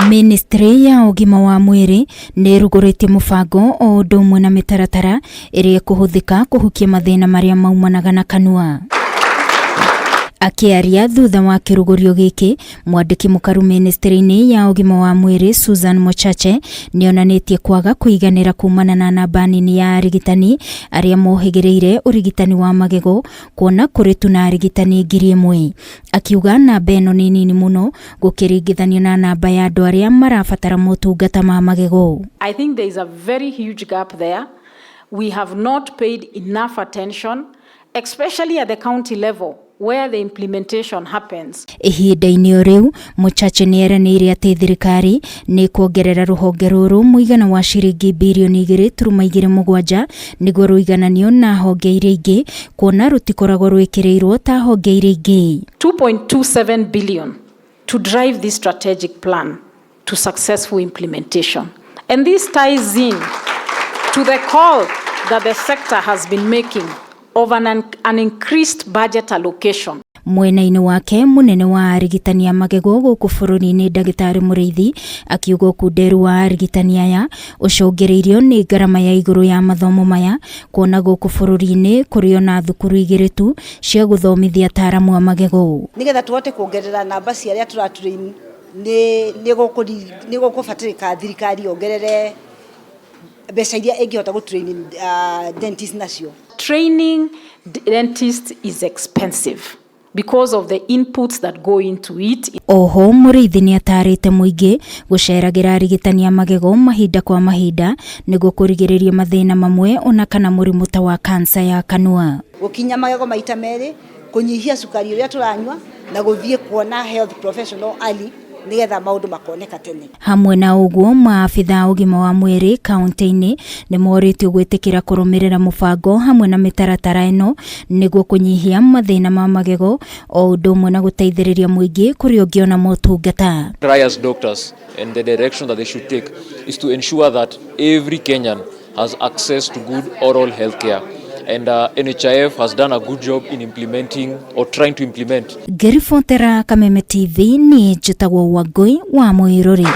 Ministry ya ugima wa mwiri ni ruguritie mubango o undu umwe na mitaratara iria kuhuthika kuhukia mathina maria maumanaga na kanua. Akiaria thutha wa kirugurio giki, mwandiki mukaru ministry-ini ya ugima wa mwiri Susan Mochache nionanitie kwaga kuiganira kumana na namba nini ya arigitani aria mohigireire urigitani wa magego kuona kuri tuna arigitani 1,000. Akiuga namba eno ni nini muno gukiringithanio na namba ya andu aria marabatara motungata ma magego. I think there is a very huge gap there. We have not paid enough attention, especially at the county level, where the implementation happens. Ihinda-ini o riu Mochache nieranire ati thirikari ni kuongerera ruhonge ruru muigana wa ciringi birioni 2.27 niguo ruigananio na honge iria ingi kuona rutikoragwo rwikirirwo ta honge iria ingi. 2.27 billion to drive this strategic plan to successful implementation. And this ties in to the call that the sector has been making of an increased budget allocation. Mwena-ini wake munene wa arigitani a magego guku bururi-ini Ndagitari Muriithi akiuga kunderu wa arigitani aya ucungiriirio ni ngarama ya iguru ya mathomo maya kuona guku bururi-ini kurio na thukuru 2 tu cia guthomithia ataramu a magego. Nigetha tuhote kuongerera namba cia aria turaturaini ni gukubatirika thirikari ongerere mbeca iria ingihota gutrain dentist nacio. Training dentists is expensive because of the inputs that go into it. Oho Muriithi ni atarite muingi guceragira arigitani a magego mahinda kwa mahinda niguo kurigiriria mathina mamwe ona kana murimu ta wa cancer ya kanua. Gukinya magego maita meri, kunyihia sukari uria turanywa na guthie kuona health professional ali nigetha maundu makoneka tene. Hamwe na uguo maabitha ugima wa mwiri kaunti-ini ni moritio gwitikira kurumirira mubango hamwe na mitaratara eno niguo kunyihia mathina ma magego o undu umwe na guteithiriria muingi kuri ungiona motungata. As doctors, and the direction that they should take is to ensure that every Kenyan has access to good oral health care. And NHIF has done a good job in implementing or trying to implement. Gerifotera Kameme TV ni njitagwo Wangui wa Muiruri.